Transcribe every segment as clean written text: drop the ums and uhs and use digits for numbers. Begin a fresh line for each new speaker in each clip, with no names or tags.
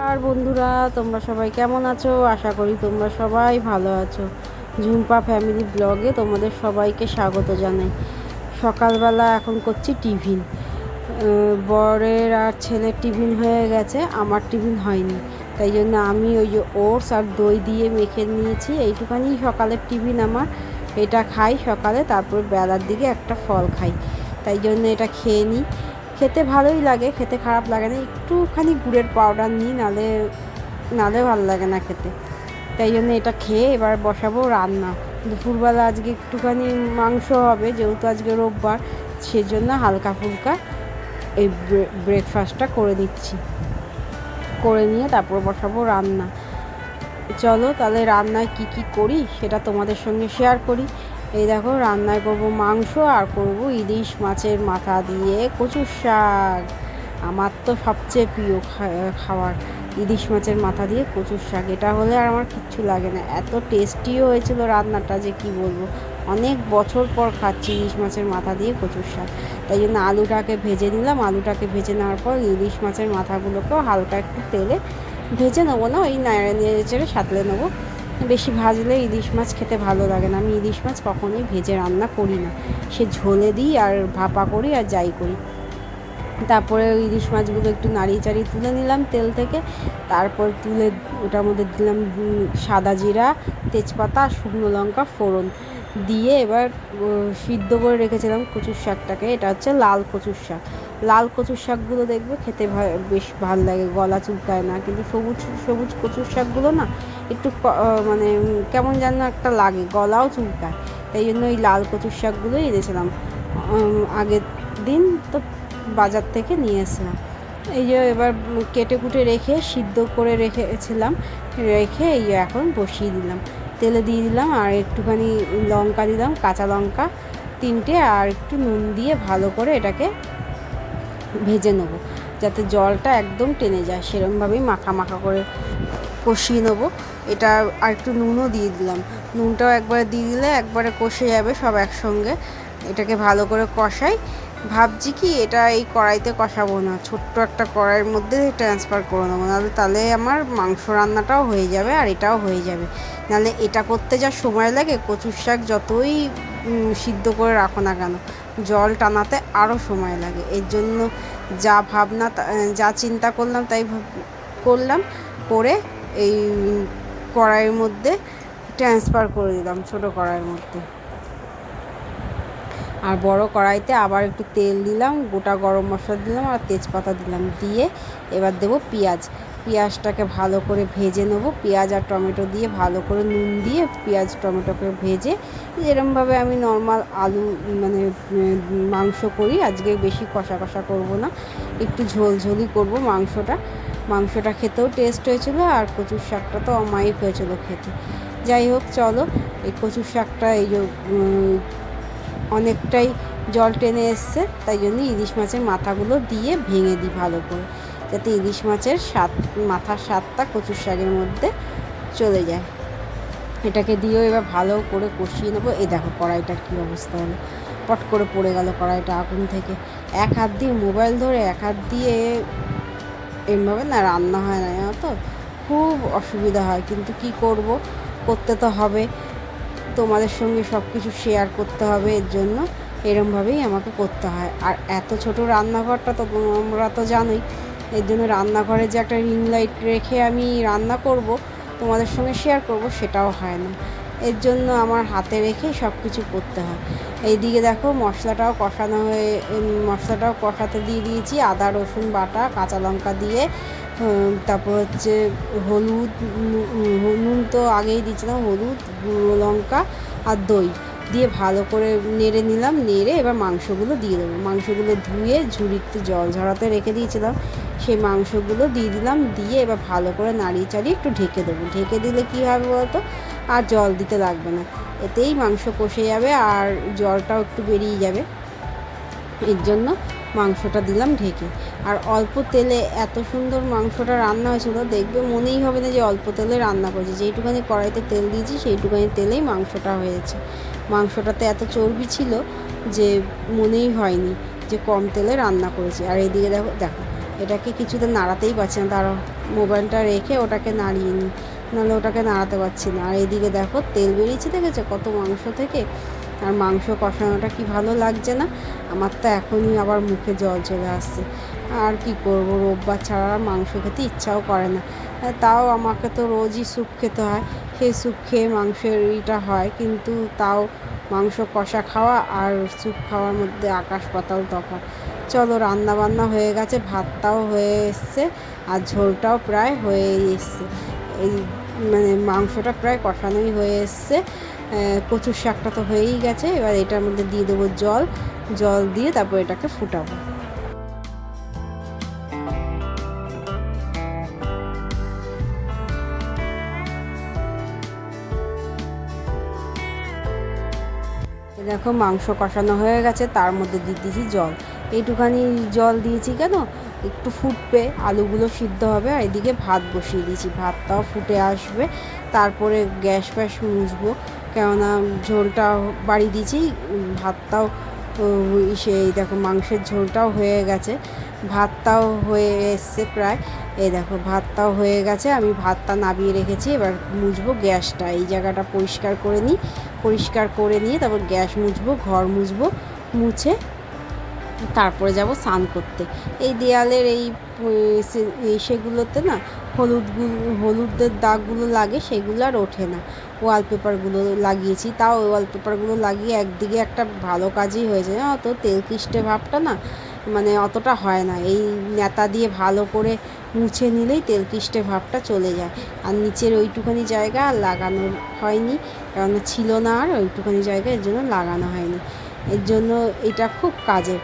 আর বন্ধুরা, তোমরা সবাই কেমন আছো? আশা করি তোমরা সবাই ভালো আছো। ঝুম্পা ফ্যামিলি ব্লগে তোমাদের সবাইকে স্বাগত জানাই। সকালবেলা এখন করছি টিফিন। বরের আর ছেলের টিফিন হয়ে গেছে, আমার টিফিন হয়নি। তাই জন্য আমি ওই যে ওটস আর দই দিয়ে মেখে নিয়েছি। এইটুখানি সকালের টিফিন আমার। এটা খাই সকালে, তারপর বেলার দিকে একটা ফল খাই। তাই জন্য এটা খেয়ে নিই। খেতে ভালোই লাগে, খেতে খারাপ লাগে না। একটুখানি গুড়ের পাউডার নিই, নালে ভালো লাগে না খেতে। তাই জন্য এটা খেয়ে এবার বসাবো রান্না। দুপুরবেলা আজকে একটুখানি মাংস হবে, যেহেতু আজকে রোববার, সেজন্য হালকা ফুলকা এই ব্রেকফাস্টটা করে নিচ্ছি। করে নিয়ে তারপর বসাবো রান্না। চলো তাহলে রান্নায় কি কি করি সেটা তোমাদের সঙ্গে শেয়ার করি। এই দেখো, রান্নায় করব মাংস আর করব ইলিশ মাছের মাথা দিয়ে কচুর শাক। আমার তো সবচেয়ে প্রিয় খাবার ইলিশ মাছের মাথা দিয়ে কচুর শাক। এটা হলে আর আমার কিচ্ছু লাগে না। এত টেস্টিও হয়েছিল রান্নাটা যে কি বলবো। অনেক বছর পর খাচ্ছি ইলিশ মাছের মাথা দিয়ে কচুর শাক। তাই জন্য আলুটাকে ভেজে নিলাম। আলুটাকে ভেজে নেওয়ার পর ইলিশ মাছের মাথাগুলোকেও হালকা একটু তেলে ভেজে নেবো না, ওই নেড়ে চেড়ে সাঁতলে নেবো। বেশি ভাজলে ইলিশ মাছ খেতে ভালো লাগে না। আমি ইলিশ মাছ কখনোই ভেজে রান্না করি না, সে ঝোলে দিই আর ভাপা করি আর যাই করি। তারপরে ইলিশ মাছগুলো একটু নাড়িয়ে চাড়িয়ে তুলে নিলাম তেল থেকে। তারপর তুলে ওটার মধ্যে দিলাম সাদা জিরা, তেজপাতা, শুকনো লঙ্কা ফোড়ন দিয়ে এবার সিদ্ধ করে রেখেছিলাম কচুর শাকটাকে। এটা হচ্ছে লাল কচুর শাক। লাল কচুর শাকগুলো দেখবে খেতে বেশ ভালো লাগে, গলা চুলকায় না। কিন্তু সবুজ সবুজ কচুর শাকগুলো না একটু মানে কেমন যেন একটা লাগে, গলাও চুলকায়। তাই জন্য ওই লাল কচুর শাকগুলোই এনেছিলাম আগের দিন, তো বাজার থেকে নিয়ে এসেছিলাম। এই যে এবার কেটে কুটে রেখে সিদ্ধ করে রেখেছিলাম, রেখে এই এখন বসিয়ে দিলাম। তেলে দিয়ে দিলাম আর একটুখানি লঙ্কা দিলাম, কাঁচা লঙ্কা 3টে, আর একটু নুন দিয়ে ভালো করে এটাকে ভেজে নেবো, যাতে জলটা একদম টেনে যায়। সেরকমভাবেই মাখা মাখা করে কষিয়ে নেবো এটা। আর একটু নুনও দিয়ে দিলাম। নুনটাও একবারে দিয়ে দিলে একবারে কষে যাবে সব একসঙ্গে। এটাকে ভালো করে কষাই। ভাবছি কি এটা এই কড়াইতে কষাবো না, ছোট্ট একটা কড়াইয়ের মধ্যে ট্রান্সফার করে নেবো, নাহলে তাহলে আমার মাংস রান্নাটাও হয়ে যাবে আর এটাও হয়ে যাবে। নাহলে এটা করতে যা সময় লাগে, কচুর শাক যতই সিদ্ধ করে রাখো না কেন, জল টানাতে আরও সময় লাগে। এর জন্য যা ভাবনা, যা চিন্তা করলাম তাই করলাম, করে এই কড়াইয়ের মধ্যে ট্রান্সফার করে দিলাম, ছোটো কড়াইয়ের মধ্যে। আর বড় কড়াইতে আবার একটু তেল দিলাম, গোটা গরম মশলা দিলাম আর তেজপাতা দিলাম। দিয়ে এবার দেবো পেঁয়াজটাকে ভালো করে ভেজে নেবো। পেঁয়াজ আর টমেটো দিয়ে ভালো করে নুন দিয়ে পেঁয়াজ টমেটোকে ভেজে, যেরকমভাবে আমি নর্মাল আলু মানে মাংস করি, আজকে বেশি কষা কষা করব না, একটু ঝোলঝোলই করব মাংসটা খেতেও টেস্ট হয়েছিলো। আর কচুর শাকটা তো অমায়িক হয়েছিলো খেতে। যাই হোক, চলো এই কচুর শাকটা এই যে অনেকটাই জল টেনে এসছে, তাই জন্য ইলিশ মাছের মাথাগুলো দিয়ে ভেঙে দিই ভালো করে, যাতে ইলিশ মাছের মাথার স্বাদটা কচুর শাকের মধ্যে চলে যায়। এটাকে দিয়েও এবার ভালো করে কষিয়ে নেবো। এই দেখো কড়াইটার কী অবস্থা হলো, পট করে পড়ে গেল কড়াইটা আগুন থেকে। এক হাত দিয়ে মোবাইল ধরে এক হাত দিয়ে এমভাবে না রান্না হয় না, জানো তো, খুব অসুবিধা হয়। কিন্তু কি করব, করতে তো হবে, তোমাদের সঙ্গে সব কিছু শেয়ার করতে হবে। এর জন্য এরমভাবেই আমাকে করতে হয়। আর এত ছোট রান্নাঘরটা তো তোমরা তো জানোই। এর জন্য রান্নাঘরে যে একটা রিং লাইট রেখে আমি রান্না করব, তোমাদের সঙ্গে শেয়ার করব, সেটাও হয় না। এর জন্য আমার হাতে রেখেই সব কিছু করতে হয়। এইদিকে দেখো মশলাটাও কষাতে দিয়ে দিয়েছি। আদা রসুন বাটা, কাঁচা লঙ্কা দিয়ে, তারপর হচ্ছে হলুদ, নুন তো আগেই দিয়েছিলাম, হলুদ, গুঁড়ো লঙ্কা আর দই দিয়ে ভালো করে নেড়ে নিলাম। নেড়ে এবার মাংসগুলো দিয়ে দেবো। মাংসগুলো ধুয়ে ঝুড়িতে জল ঝরাতে রেখে দিয়েছিলাম, সেই মাংসগুলো দিয়ে দিলাম। দিয়ে এবার ভালো করে নাড়িয়ে চাড়িয়ে একটু ঢেকে দেবো। ঢেকে দিলে কী হবে বলতো, আর জল দিতে লাগবে না, এতেই মাংস কষে যাবে আর জলটাও একটু বেরিয়ে যাবে। এর জন্য মাংসটা দিলাম ঢেকে। আর অল্প তেলে এত সুন্দর মাংসটা রান্না হয়েছিল, দেখবে মনেই হবে না যে অল্প তেলে রান্না করেছি। যেইটুখানি কড়াইতে তেল দিয়েছি সেইটুখানি তেলেই মাংসটা হয়েছে। মাংসটাতে এত চর্বি ছিল যে মনেই হয়নি যে কম তেলে রান্না করেছি। আর এইদিকে দেখো এটাকে কিছুতে নাড়াতেই পারছি না, তারা মোবাইলটা রেখে ওটাকে নাড়িয়ে নিই, নাহলে ওটাকে নাড়াতে পারছি না। আর এইদিকে দেখো তেল বেরিয়েছে, দেখেছো কত মাংস থেকে। আর মাংস কষানোটা কি ভালো লাগছে না, আমার তো এখনই আবার মুখে জল চলে আসছে। আর কি করব, রোববার ছাড়া মাংস খেতে ইচ্ছাও করে না। তাও আমাকে তো রোজই স্যুপ খেতে হয়, সেই স্যুপ খেয়ে মাংসের ইটা হয়, কিন্তু তাও মাংস কষা খাওয়া আর স্যুপ খাওয়ার মধ্যে আকাশ পাতাল তফাৎ। চলো, রান্না বান্না হয়ে গেছে, ভাতটাও হয়ে এসছে আর ঝোলটাও প্রায় হয়ে এসছে। এই মানে মাংসটা প্রায় কষানোই হয়ে এসছে। কচুর শাকটা তো হয়েই গেছে, এবার এটার মধ্যে দিয়ে দেবো জল, জল দিয়ে তারপর এটাকে ফুটাবো। দেখো মাংস কষানো হয়ে গেছে, তার মধ্যে দিয়ে দিয়েছি জল। এইটুখানি জল দিয়েছি কেন, একটু ফুটবে, আলুগুলো সিদ্ধ হবে। আর এদিকে ভাত বসিয়ে দিয়েছি, ভাতটাও ফুটে আসবে, তারপরে গ্যাস ফ্যাস মুছবো, কেননা ঝোলটা বাড়িয়ে দিয়েছি। ভাতটাও সেই দেখো মাংসের ঝোলটাও হয়ে গেছে, ভাতটাও হয়ে এসছে প্রায়। এই দেখো ভাতটাও হয়ে গেছে, আমি ভাতটা নামিয়ে রেখেছি। এবার মুছবো গ্যাসটা, এই জায়গাটা পরিষ্কার করে নিই, পরিষ্কার করে নিয়ে তারপর গ্যাস মুছবো, ঘর মুছবো, মুছে তারপরে যাব স্নান করতে। এই দেয়ালের এই সেগুলোতে না হলুদের দাগগুলো লাগে, সেগুলো আর ওঠে না। ওয়ালপেপারগুলো লাগিয়েছি, তাও ওয়ালপেপারগুলো লাগিয়ে একদিকে একটা ভালো কাজই হয়েছে, অত তেল কিষ্টে ভাবটা না মানে অতটা হয় না। এই নেতা দিয়ে ভালো করে মুছে নিলেই তেল কিষ্টে ভাবটা চলে যায়। আর নিচের ওইটুখানি জায়গা আর লাগানো হয়নি, কারণ ছিল না আর ওইটুখানি জায়গা, এর জন্য লাগানো হয়নি। এর জন্য এটা খুব কাজের,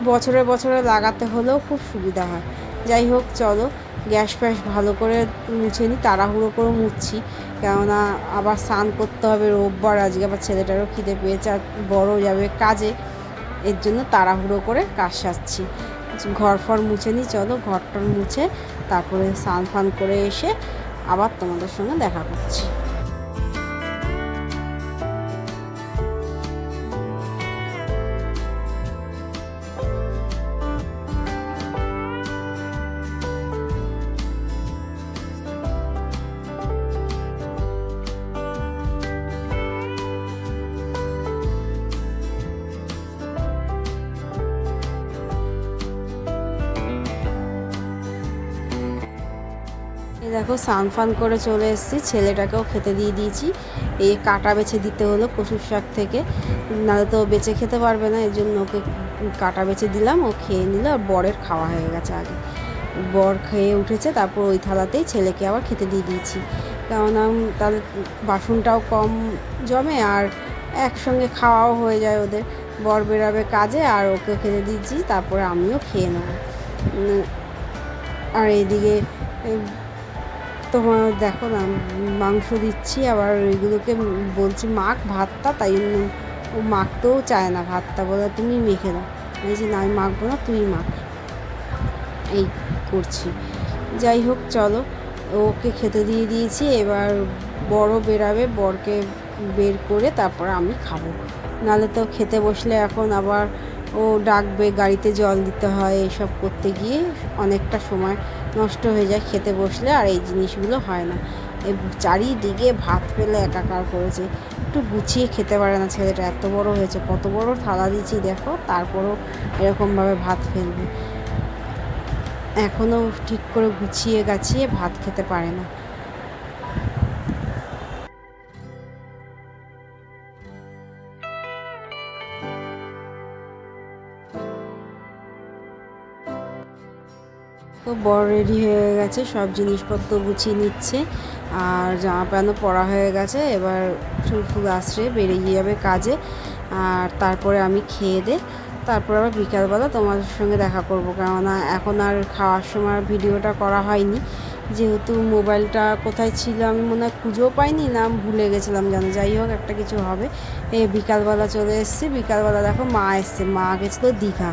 বছরে বছরে লাগাতে হলেও খুব সুবিধা হয়। যাই হোক চলো, গ্যাস ফ্যাস ভালো করে মুছে নিই, তাড়াহুড়ো করে মুছছি, কেননা আবার স্নান করতে হবে রোববার, আজকে আবার ছেলেটারও খিদে পেয়েছে আর বড় যাবে কাজে, এর জন্য তাড়াহুড়ো করে কাজ সারছি। ঘর ফর মুছে নিই, চলো ঘরটর মুছে তারপরে স্নান ফান করে এসে আবার তোমাদের সঙ্গে দেখা করছি। দেখো স্নান ফান করে চলে এসেছি, ছেলেটাকেও খেতে দিয়ে দিয়েছি। এই কাটা বেছে দিতে হলো কচুর শাক থেকে, নাহলে তো বেছে খেতে পারবে না, এই জন্য ওকে কাটা বেছে দিলাম, ও খেয়ে নিল। আর বরের খাওয়া হয়ে গেছে আগে, বর খেয়ে উঠেছে, তারপর ওই থালাতেই ছেলেকে আবার খেতে দিয়ে দিয়েছি, কেননা তাহলে বাসনটাও কম জমে আর একসঙ্গে খাওয়াও হয়ে যায় ওদের। বর বেরাবে কাজে আর ওকে খেতে দিয়েছি, তারপরে আমিও খেয়ে নেব। আর এইদিকে তোমার দেখো না, মাংস দিচ্ছি, আবার এগুলোকে বলছি মাখ ভাতটা, তাই জন্য ও মাখতেও চায় না ভাতটা, বলে তুমি মেখে দাও। বলছি না, আমি মাখবো না, তুই মাখ, এই করছি। যাই হোক চলো, ওকে খেতে দিয়ে দিয়েছি, এবার বড় বেরাবে, বরকে বের করে তারপর আমি খাবো, নাহলে তো খেতে বসলে এখন আবার ও ডাকবে, গাড়িতে জল দিতে হয়, এসব করতে গিয়ে অনেকটা সময় নষ্ট হয়ে যায় খেতে বসলে, আর এই জিনিসগুলো হয় না। এই চারিদিকে ভাত ফেলে একাকার করেছে, একটু গুছিয়ে খেতে পারে না ছেলেটা, এত বড় হয়েছে, কত বড় থালা দিচ্ছি দেখো, তারপরও এরকমভাবে ভাত ফেলবে, এখনও ঠিক করে গুছিয়ে গাছিয়ে ভাত খেতে পারে না। তো বর রেডি হয়ে গেছে, সব জিনিসপত্র গুছিয়ে নিচ্ছে, আর জামা প্যান্টও পরা হয়ে গেছে, এবার চুল আশ্রে বেরিয়ে যাবে কাজে। আর তারপরে আমি খেয়ে দে, তারপর আবার বিকালবেলা তোমাদের সঙ্গে দেখা করবো, কেননা এখন আর খাওয়ার সময় ভিডিওটা করা হয়নি, যেহেতু মোবাইলটা কোথায় ছিল আমি মনে হয় খুঁজেও পাইনি, না ভুলে গেছিলাম জানো। যাই হোক একটা কিছু হবে। এই বিকালবেলা চলে এসেছি, বিকালবেলা দেখো মা এসছে, মা গেছিলো দীঘা,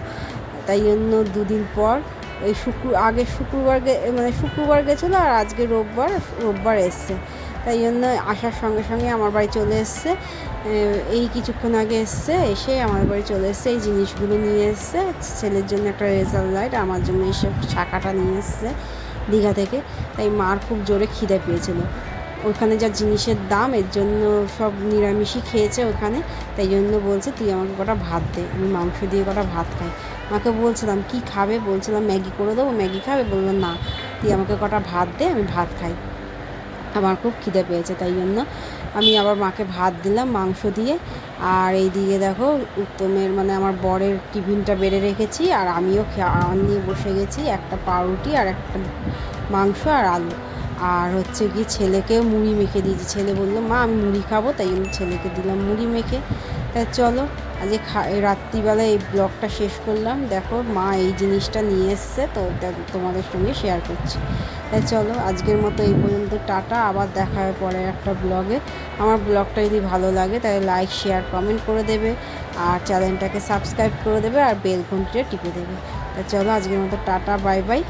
তাই জন্য দুদিন পর এই শুক্রবার শুক্রবার গেছিলো, আর আজকে রোববার এসছে, তাই জন্য আসার সঙ্গে সঙ্গে আমার বাড়ি চলে এসছে, এই কিছুক্ষণ আগে এসছে, এসে আমার বাড়ি চলে এসছে, এই জিনিসগুলো নিয়ে এসছে। ছেলের জন্য একটা রেজার লাইট, আমার জন্য এসে শাঁখাটা নিয়ে এসছে দীঘা থেকে। তাই মার খুব জোরে খিদে পেয়েছিল, ওখানে যা জিনিসের দাম এর জন্য সব নিরামিষই খেয়েছে ওখানে। তাই জন্য বলছে তুই আমাকে কটা ভাত দে, আমি মাংস দিয়ে কটা ভাত খাই। মাকে বলছিলাম কি খাবে, বলছিলাম ম্যাগি করে দেবো, ম্যাগি খাবে, বললো না তুই আমাকে কটা ভাত দে, আমি ভাত খাই, আমার খুব খিদে পেয়েছে। তাই জন্য আমি আবার মাকে ভাত দিলাম মাংস দিয়ে। আর এই দিকে দেখো উত্তমের মানে আমার বরের টিফিনটা বেড়ে রেখেছি, আর আমিও খাওয়ার নিয়ে বসে গেছি, একটা পাউরুটি আর একটা মাংস আর আলু। আর হচ্ছে কি ছেলেকে মুড়ি মেখে দিয়েছি, ছেলে বললো মা আমি মুড়ি খাবো, তাই জন্য ছেলেকে দিলাম মুড়ি মেখে। তাই চলো আজকে রাত্রিবেলা এই ব্লগটা শেষ করলাম। দেখো মা এই জিনিসটা নিয়ে এসছে, তো তোমাদের সঙ্গে শেয়ার করছি। তাই চলো আজকের মতো এই পর্যন্ত, টাটা, আবার দেখা হবে পরে একটা ব্লগে। আমার ব্লগটা যদি ভালো লাগে তাহলে লাইক শেয়ার কমেন্ট করে দেবে, আর চ্যানেলটাকে সাবস্ক্রাইব করে দেবে, আর বেল ঘন্টিটা টিপে দেবে। তাই চলো আজকের মতো টাটা, বাই বাই।